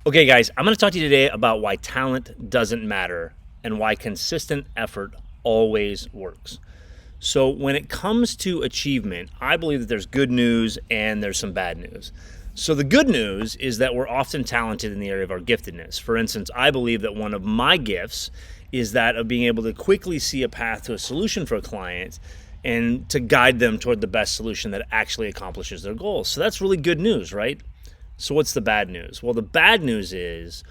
Okay, guys, I'm going to talk to you today about why talent doesn't matter and why consistent effort always works. So, when it comes to achievement, I believe that there's good news and there's some bad news. So, the good news is that we're often talented in the area of our giftedness. For instance, I believe that one of my gifts is that of being able to quickly see a path to a solution for a client and to guide them toward the best solution that actually accomplishes their goals. So, that's really good news, right? So what's the bad news? Well, the bad news is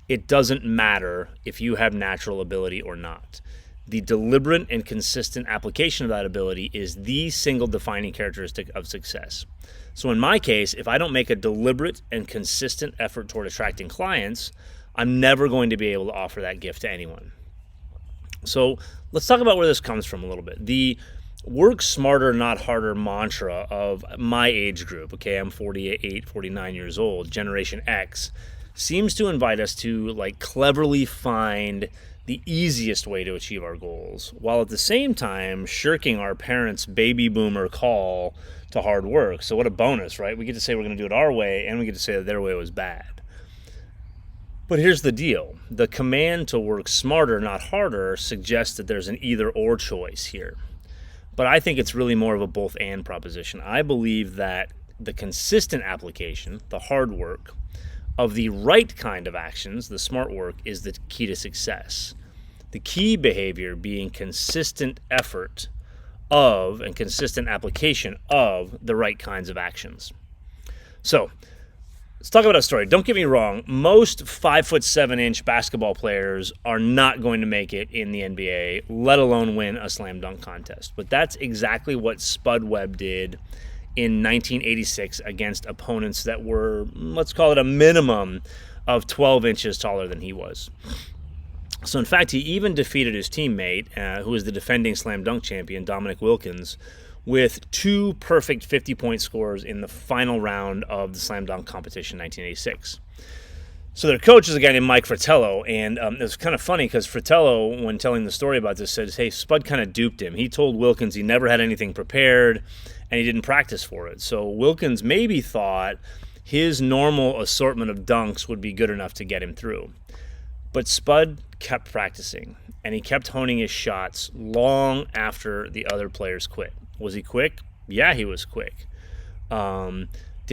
it doesn't matter if you have natural ability or not. The deliberate and consistent application of that ability is the single defining characteristic of success. So in my case, if I don't make a deliberate and consistent effort toward attracting clients, I'm never going to be able to offer that gift to anyone. So let's talk about where this comes from a little bit. The work smarter, not harder mantra of my age group, okay, I'm 48, 49 years old, Generation X, seems to invite us to cleverly find the easiest way to achieve our goals, while at the same time shirking our parents' baby boomer call to hard work. So what a bonus, right? We get to say we're going to do it our way, and we get to say that their way was bad. But here's the deal. The command to work smarter, not harder, suggests that there's an either-or choice here. But I think it's really more of a both-and proposition. I believe that the consistent application, the hard work, of the right kind of actions, the smart work, is the key to success. The key behavior being consistent effort of and consistent application of the right kinds of actions. So, let's talk about a story. Don't get me wrong. Most 5'7" basketball players are not going to make it in the NBA, let alone win a slam dunk contest. But that's exactly what Spud Webb did in 1986 against opponents that were, let's call it a minimum of 12 inches taller than he was. So in fact, he even defeated his teammate, who was the defending slam dunk champion, Dominic Wilkins, with two perfect 50-point scores in the final round of the slam dunk competition in 1986. So their coach is a guy named Mike Fratello, and it was kind of funny because Fratello, when telling the story about this, said, hey, Spud kind of duped him. He told Wilkins he never had anything prepared, and he didn't practice for it. So Wilkins maybe thought his normal assortment of dunks would be good enough to get him through. But Spud kept practicing, and he kept honing his shots long after the other players quit. Was he quick? Yeah, he was quick. Did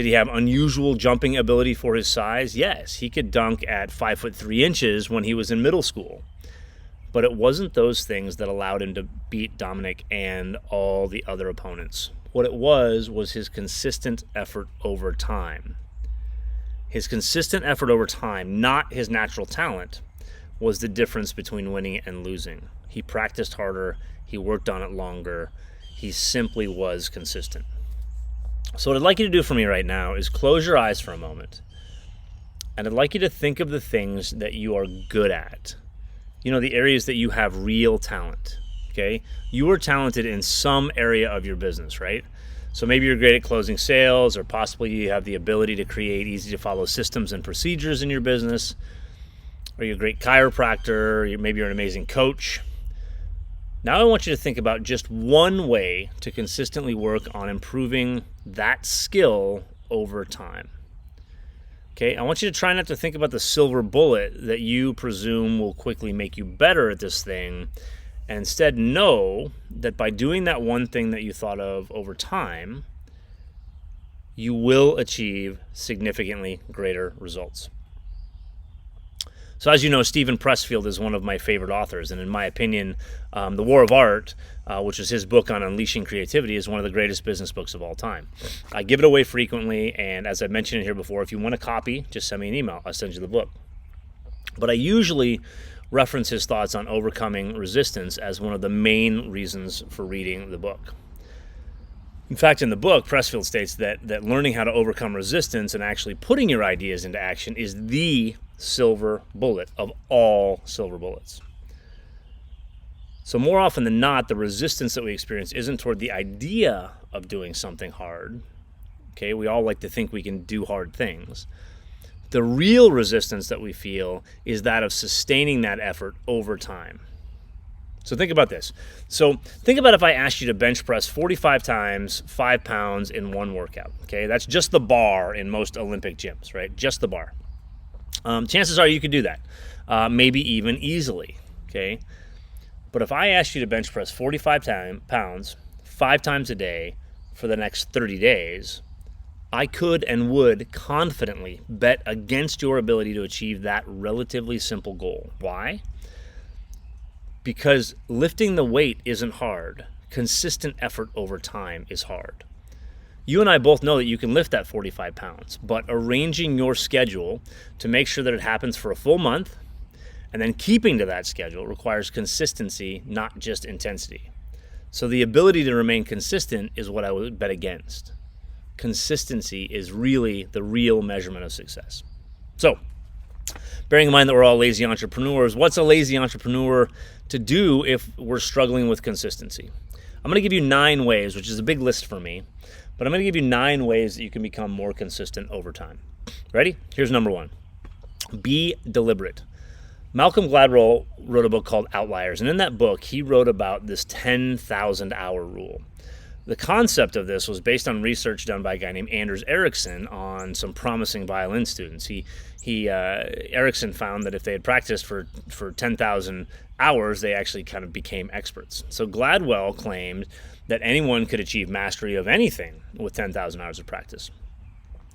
he have unusual jumping ability for his size? Yes, he could dunk at 5'3" when he was in middle school. But it wasn't those things that allowed him to beat Dominic and all the other opponents. What it was his consistent effort over time. His consistent effort over time, not his natural talent, was the difference between winning and losing. He practiced harder. He worked on it longer. He simply was consistent. So what I'd like you to do for me right now is close your eyes for a moment. And I'd like you to think of the things that you are good at. You know, the areas that you have real talent. Okay? You are talented in some area of your business, right? So maybe you're great at closing sales, or possibly you have the ability to create easy-to-follow systems and procedures in your business, or you're a great chiropractor, or maybe you're an amazing coach. Now I want you to think about just one way to consistently work on improving that skill over time. Okay, I want you to try not to think about the silver bullet that you presume will quickly make you better at this thing, and instead know that by doing that one thing that you thought of over time, you will achieve significantly greater results. So as you know, Stephen Pressfield is one of my favorite authors, and in my opinion, The War of Art, which is his book on unleashing creativity, is one of the greatest business books of all time. I give it away frequently, and as I mentioned here before, if you want a copy, just send me an email. I'll send you the book. But I usually reference his thoughts on overcoming resistance as one of the main reasons for reading the book. In fact, in the book, Pressfield states that learning how to overcome resistance and actually putting your ideas into action is the silver bullet of all silver bullets. So more often than not, the resistance that we experience isn't toward the idea of doing something hard. Okay, we all like to think we can do hard things. The real resistance that we feel is that of sustaining that effort over time. So think about this. So think about if I asked you to bench press 45 times, 5 pounds in one workout. Okay, that's just the bar in most Olympic gyms, right? Just the bar. Chances are you could do that, maybe even easily, okay? But if I asked you to bench press 45 pounds 5 times a day for the next 30 days, I could and would confidently bet against your ability to achieve that relatively simple goal. Why? Because lifting the weight isn't hard. Consistent effort over time is hard. You and I both know that you can lift that 45 pounds, but arranging your schedule to make sure that it happens for a full month and then keeping to that schedule requires consistency, not just intensity. So the ability to remain consistent is what I would bet against. Consistency is really the real measurement of success. So, bearing in mind that we're all lazy entrepreneurs, what's a lazy entrepreneur to do if we're struggling with consistency? I'm going to give you 9 ways, which is a big list for me, but I'm going to give you 9 ways that you can become more consistent over time. Ready? Here's number 1. Be deliberate. Malcolm Gladwell wrote a book called Outliers, and in that book, he wrote about this 10,000 hour rule. The concept of this was based on research done by a guy named Anders Ericsson on some promising violin students. Ericsson found that if they had practiced for 10,000 hours, they actually kind of became experts. So Gladwell claimed that anyone could achieve mastery of anything with 10,000 hours of practice.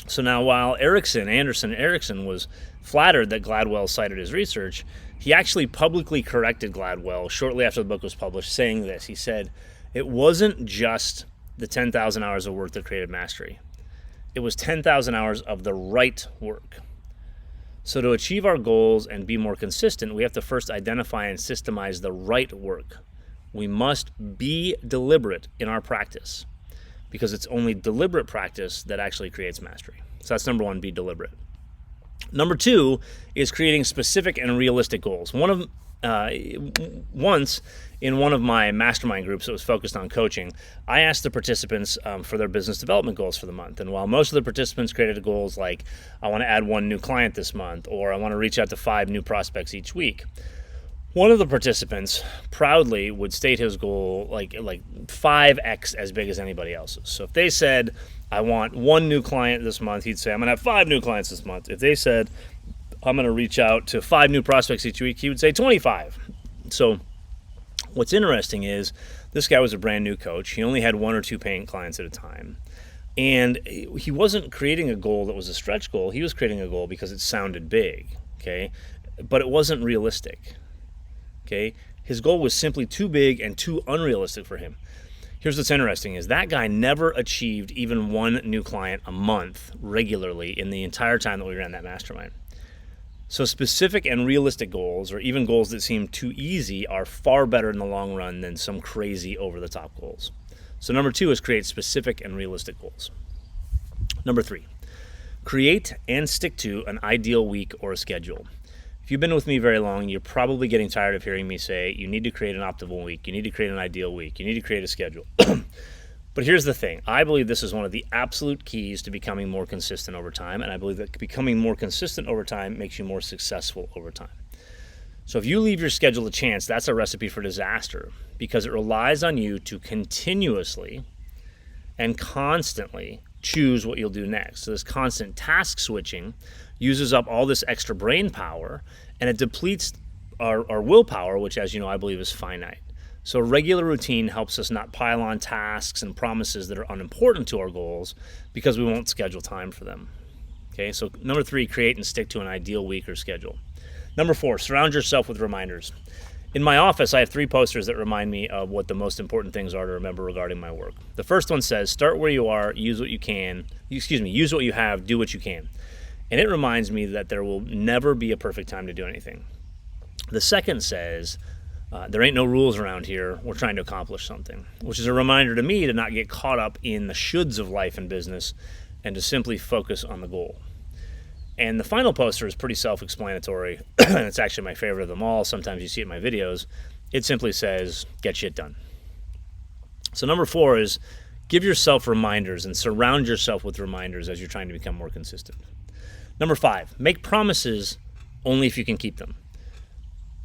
So now while Anderson Ericsson was flattered that Gladwell cited his research, he actually publicly corrected Gladwell shortly after the book was published, saying this. He said, it wasn't just the 10,000 hours of work that created mastery. It was 10,000 hours of the right work. So to achieve our goals and be more consistent, we have to first identify and systemize the right work. We must be deliberate in our practice because it's only deliberate practice that actually creates mastery. So that's number 1, be deliberate. Number 2 is creating specific and realistic goals. Once in one of my mastermind groups that was focused on coaching, I asked the participants for their business development goals for the month. And while most of the participants created goals like, I want to add 1 new client this month, or I want to reach out to 5 new prospects each week, one of the participants proudly would state his goal like 5x as big as anybody else's. So if they said, I want 1 new client this month, he'd say, I'm going to have 5 new clients this month. If they said, I'm going to reach out to 5 new prospects each week, he would say 25. So what's interesting is this guy was a brand new coach. He only had 1 or 2 paying clients at a time. And he wasn't creating a goal that was a stretch goal. He was creating a goal because it sounded big, okay? But it wasn't realistic, okay? His goal was simply too big and too unrealistic for him. Here's what's interesting is that guy never achieved even 1 new client a month regularly in the entire time that we ran that mastermind. So specific and realistic goals, or even goals that seem too easy, are far better in the long run than some crazy over-the-top goals. So number 2 is create specific and realistic goals. Number 3, create and stick to an ideal week or a schedule. If you've been with me very long, you're probably getting tired of hearing me say, you need to create an optimal week, you need to create an ideal week, you need to create a schedule. But here's the thing. I believe this is one of the absolute keys to becoming more consistent over time, and I believe that becoming more consistent over time makes you more successful over time. So if you leave your schedule to chance, that's a recipe for disaster because it relies on you to continuously and constantly choose what you'll do next. So this constant task switching uses up all this extra brain power, and it depletes our willpower, which, as you know, I believe is finite. So regular routine helps us not pile on tasks and promises that are unimportant to our goals because we won't schedule time for them. Okay, so number 3, create and stick to an ideal week or schedule. Number 4, surround yourself with reminders. In my office, I have 3 posters that remind me of what the most important things are to remember regarding my work. The first one says, start where you are, use what you have, do what you can. And it reminds me that there will never be a perfect time to do anything. The second says, there ain't no rules around here. We're trying to accomplish something, which is a reminder to me to not get caught up in the shoulds of life and business and to simply focus on the goal. And the final poster is pretty self-explanatory, and it's actually my favorite of them all. Sometimes you see it in my videos. It simply says, get shit done. So number 4 is give yourself reminders and surround yourself with reminders as you're trying to become more consistent. Number 5, make promises only if you can keep them.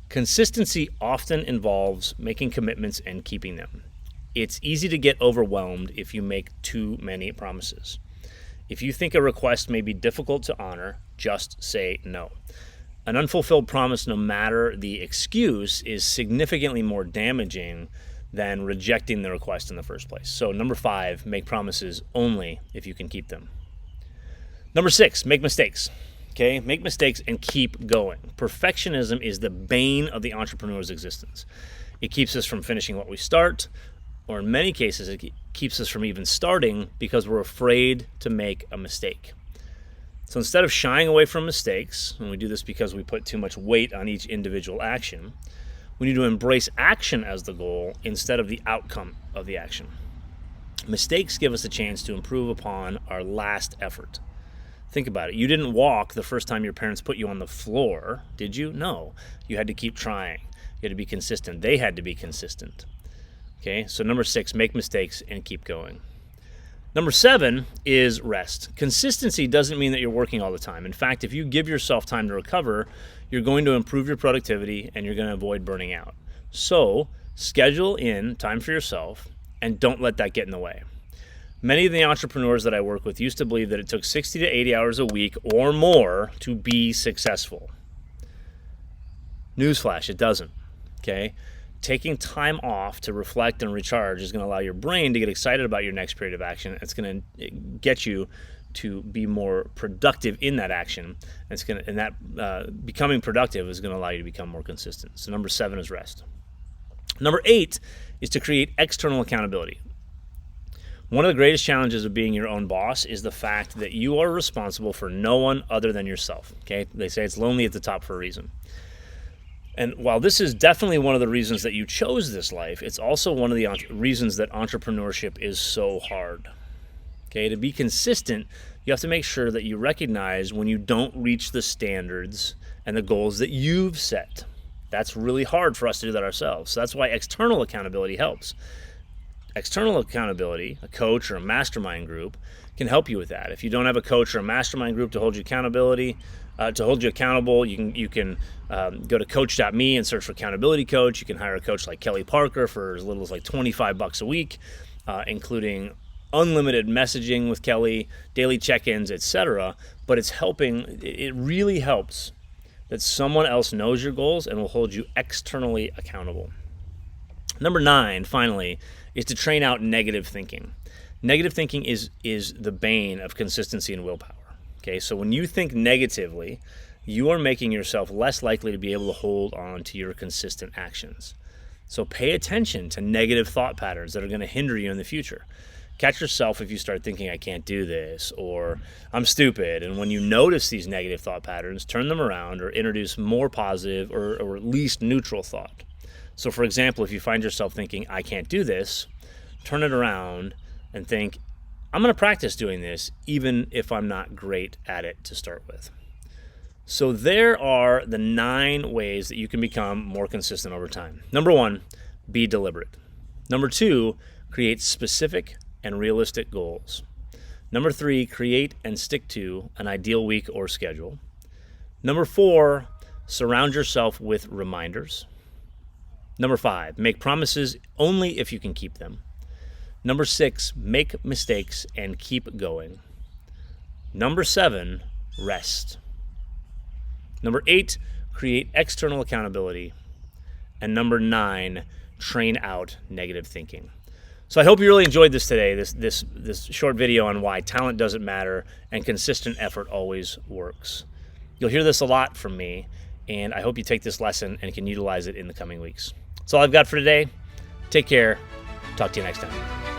Consistency often involves making commitments and keeping them. It's easy to get overwhelmed if you make too many promises. If you think a request may be difficult to honor, just say no. An unfulfilled promise, no matter the excuse, is significantly more damaging than rejecting the request in the first place. So number 5, make promises only if you can keep them. Number 6, make mistakes. Okay, make mistakes and keep going. Perfectionism is the bane of the entrepreneur's existence. It keeps us from finishing what we start, or in many cases, it keeps us from even starting because we're afraid to make a mistake. So instead of shying away from mistakes, and we do this because we put too much weight on each individual action, we need to embrace action as the goal instead of the outcome of the action. Mistakes give us a chance to improve upon our last effort. Think about it. You didn't walk the first time your parents put you on the floor, did you? No. You had to keep trying. You had to be consistent. They had to be consistent. Okay, so number 6, make mistakes and keep going. Number 7 is rest. Consistency doesn't mean that you're working all the time. In fact, if you give yourself time to recover, you're going to improve your productivity and you're going to avoid burning out. So schedule in time for yourself and don't let that get in the way. Many of the entrepreneurs that I work with used to believe that it took 60 to 80 hours a week or more to be successful. Newsflash, it doesn't. Okay? Taking time off to reflect and recharge is going to allow your brain to get excited about your next period of action. It's going to get you to be more productive in that action. Becoming productive is going to allow you to become more consistent. So number 7 is rest. Number 8 is to create external accountability. One of the greatest challenges of being your own boss is the fact that you are responsible for no one other than yourself. Okay? They say it's lonely at the top for a reason. And while this is definitely one of the reasons that you chose this life, it's also one of the reasons that entrepreneurship is so hard. Okay? To be consistent, you have to make sure that you recognize when you don't reach the standards and the goals that you've set. That's really hard for us to do that ourselves. So that's why external accountability helps. External accountability, a coach or a mastermind group, can help you with that. If you don't have a coach or a mastermind group to hold you accountable, you can go to coach.me and search for accountability coach. You can hire a coach like Kelly Parker for as little as like $25 a week, including unlimited messaging with Kelly, daily check-ins, etc. But it really helps that someone else knows your goals and will hold you externally accountable. Number 9, finally, is to train out negative thinking. Negative thinking is the bane of consistency and willpower. Okay, so when you think negatively, you are making yourself less likely to be able to hold on to your consistent actions. So pay attention to negative thought patterns that are going to hinder you in the future. Catch yourself if you start thinking, I can't do this, or I'm stupid. And when you notice these negative thought patterns, turn them around or introduce more positive or at least neutral thought. So for example, if you find yourself thinking, I can't do this, turn it around and think, I'm going to practice doing this even if I'm not great at it to start with. So there are the 9 ways that you can become more consistent over time. Number 1, be deliberate. Number 2, create specific and realistic goals. Number 3, create and stick to an ideal week or schedule. Number 4, surround yourself with reminders. Number 5, make promises only if you can keep them. Number 6, make mistakes and keep going. Number 7, rest. Number 8, create external accountability. And number 9, train out negative thinking. So I hope you really enjoyed this today, this short video on why talent doesn't matter and consistent effort always works. You'll hear this a lot from me, and I hope you take this lesson and can utilize it in the coming weeks. That's all I've got for today. Take care. Talk to you next time.